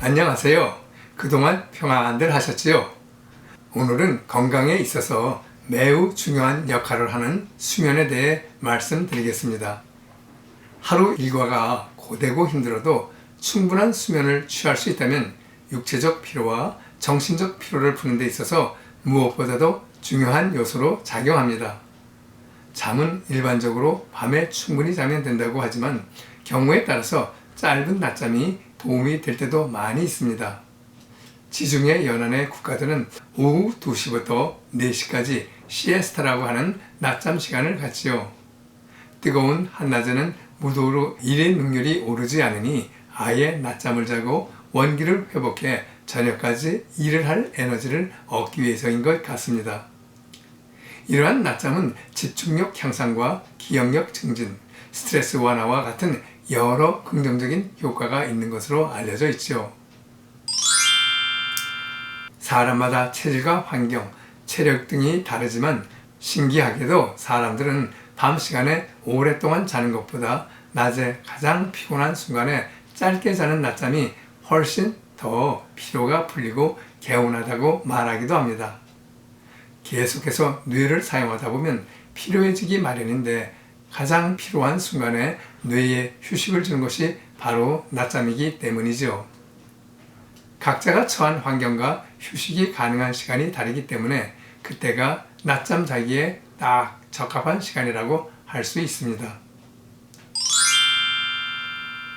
안녕하세요. 그동안 평안들 하셨지요? 오늘은 건강에 있어서 매우 중요한 역할을 하는 수면에 대해 말씀드리겠습니다. 하루 일과가 고되고 힘들어도 충분한 수면을 취할 수 있다면 육체적 피로와 정신적 피로를 푸는 데 있어서 무엇보다도 중요한 요소로 작용합니다. 잠은 일반적으로 밤에 충분히 자면 된다고 하지만 경우에 따라서 짧은 낮잠이 도움이 될 때도 많이 있습니다. 지중해 연안의 국가들은 오후 2시부터 4시까지 시에스타라고 하는 낮잠 시간을 갖지요. 뜨거운 한낮에는 무도로 일의 능률이 오르지 않으니 아예 낮잠을 자고 원기를 회복해 저녁까지 일을 할 에너지를 얻기 위해서인 것 같습니다. 이러한 낮잠은 집중력 향상과 기억력 증진, 스트레스 완화와 같은 여러 긍정적인 효과가 있는 것으로 알려져 있죠. 사람마다 체질과 환경, 체력 등이 다르지만 신기하게도 사람들은 밤 시간에 오랫동안 자는 것보다 낮에 가장 피곤한 순간에 짧게 자는 낮잠이 훨씬 더 피로가 풀리고 개운하다고 말하기도 합니다. 계속해서 뇌를 사용하다 보면 피로해지기 마련인데 가장 필요한 순간에 뇌에 휴식을 주는 것이 바로 낮잠이기 때문이죠. 각자가 처한 환경과 휴식이 가능한 시간이 다르기 때문에 그때가 낮잠 자기에 딱 적합한 시간이라고 할 수 있습니다.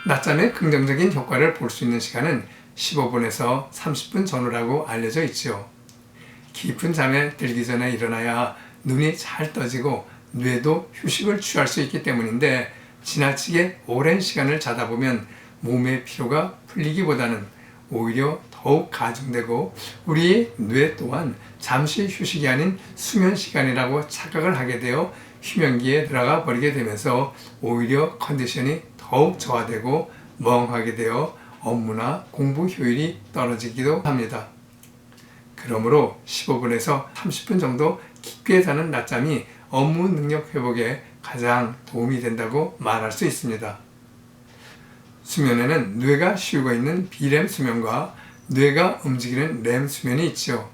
낮잠의 긍정적인 효과를 볼 수 있는 시간은 15분에서 30분 전후라고 알려져 있죠. 깊은 잠에 들기 전에 일어나야 눈이 잘 떠지고 뇌도 휴식을 취할 수 있기 때문인데 지나치게 오랜 시간을 자다 보면 몸의 피로가 풀리기보다는 오히려 더욱 가중되고 우리의 뇌 또한 잠시 휴식이 아닌 수면 시간이라고 착각을 하게 되어 휴면기에 들어가 버리게 되면서 오히려 컨디션이 더욱 저하되고 멍하게 되어 업무나 공부 효율이 떨어지기도 합니다. 그러므로 15분에서 30분 정도 깊게 자는 낮잠이 업무 능력 회복에 가장 도움이 된다고 말할 수 있습니다. 수면에는 뇌가 쉬고 있는 비렘 수면과 뇌가 움직이는 렘 수면이 있죠.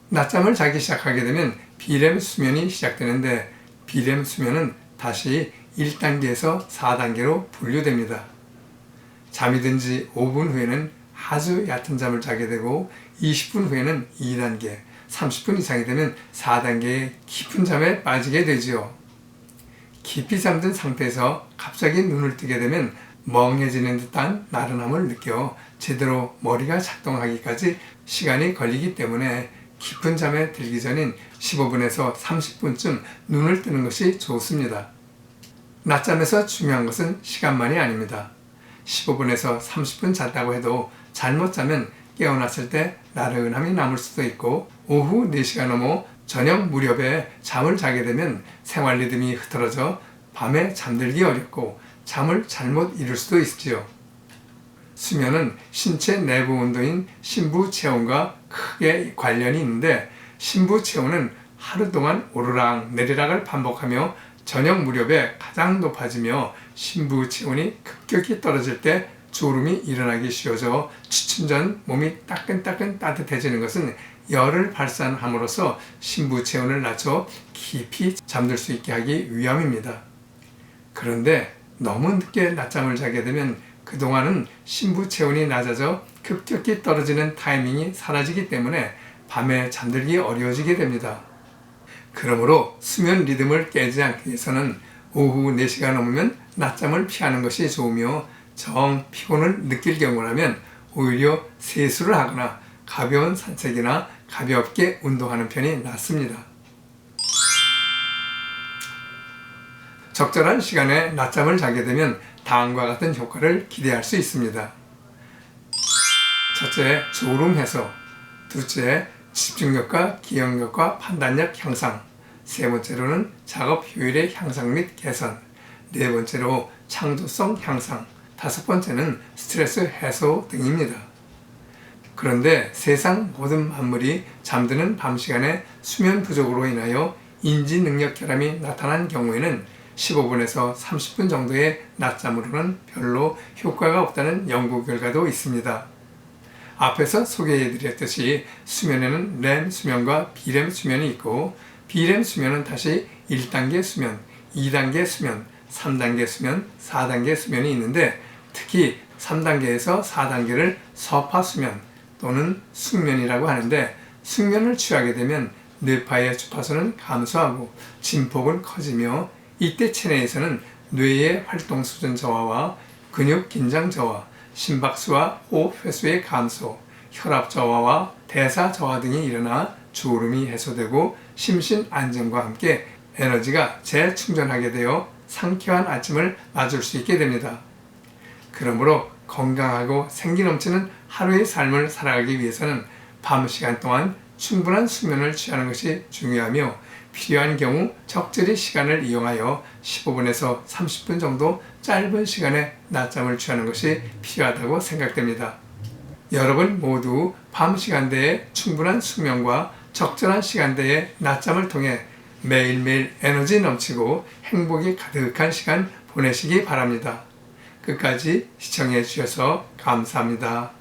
낮잠을 자기 시작하게 되면 비렘 수면이 시작되는데 비렘 수면은 다시 1단계에서 4단계로 분류됩니다. 잠이 든 지 5분 후에는 아주 얕은 잠을 자게 되고 20분 후에는 2단계, 30분 이상이 되면 4단계의 깊은 잠에 빠지게 되지요. 깊이 잠든 상태에서 갑자기 눈을 뜨게 되면 멍해지는 듯한 나른함을 느껴 제대로 머리가 작동하기까지 시간이 걸리기 때문에 깊은 잠에 들기 전인 15분에서 30분쯤 눈을 뜨는 것이 좋습니다. 낮잠에서 중요한 것은 시간만이 아닙니다. 15분에서 30분 잤다고 해도 잘못 자면 깨어났을 때 나른함이 남을 수도 있고 오후 4시가 넘어 저녁 무렵에 잠을 자게 되면 생활 리듬이 흐트러져 밤에 잠들기 어렵고 잠을 잘못 이룰 수도 있지요. 수면은 신체 내부 온도인 심부 체온과 크게 관련이 있는데 심부 체온은 하루 동안 오르락 내리락을 반복하며 저녁 무렵에 가장 높아지며 심부 체온이 급격히 떨어질 때 졸음이 일어나기 쉬워져 취침 전 몸이 따끈따끈 따뜻해지는 것은 열을 발산함으로써 심부 체온을 낮춰 깊이 잠들 수 있게 하기 위함입니다. 그런데 너무 늦게 낮잠을 자게 되면 그동안은 심부 체온이 낮아져 급격히 떨어지는 타이밍이 사라지기 때문에 밤에 잠들기 어려워지게 됩니다. 그러므로 수면 리듬을 깨지 않기 위해서는 오후 4시가 넘으면 낮잠을 피하는 것이 좋으며 정 피곤을 느낄 경우라면 오히려 세수를 하거나 가벼운 산책이나 가볍게 운동하는 편이 낫습니다. 적절한 시간에 낮잠을 자게 되면 다음과 같은 효과를 기대할 수 있습니다. 첫째, 졸음 해소. 둘째, 집중력과 기억력과 판단력 향상. 세 번째로는 작업 효율의 향상 및 개선. 네 번째로 창조성 향상. 다섯 번째는 스트레스 해소 등입니다. 그런데 세상 모든 만물이 잠드는 밤 시간에 수면 부족으로 인하여 인지 능력 결함이 나타난 경우에는 15분에서 30분 정도의 낮잠으로는 별로 효과가 없다는 연구 결과도 있습니다. 앞에서 소개해드렸듯이 수면에는 렘 수면과 비렘 수면이 있고, 비렘 수면은 다시 1단계 수면, 2단계 수면, 3단계 수면, 4단계 수면이 있는데, 특히 3단계에서 4단계를 서파 수면 또는 숙면이라고 하는데, 숙면을 취하게 되면 뇌파의 주파수는 감소하고 진폭은 커지며, 이때 체내에서는 뇌의 활동 수준 저하와 근육 긴장 저하, 심박수와 호흡 횟수의 감소, 혈압 저하와 대사 저하 등이 일어나 졸음이 해소되고 심신 안정과 함께 에너지가 재충전하게 되어 상쾌한 아침을 맞을 수 있게 됩니다. 그러므로 건강하고 생기 넘치는 하루의 삶을 살아가기 위해서는 밤 시간 동안 충분한 수면을 취하는 것이 중요하며, 필요한 경우 적절히 시간을 이용하여 15분에서 30분 정도 짧은 시간에 낮잠을 취하는 것이 필요하다고 생각됩니다. 여러분 모두 밤 시간대에 충분한 수면과 적절한 시간대에 낮잠을 통해 매일매일 에너지 넘치고 행복이 가득한 시간 보내시기 바랍니다. 끝까지 시청해 주셔서 감사합니다.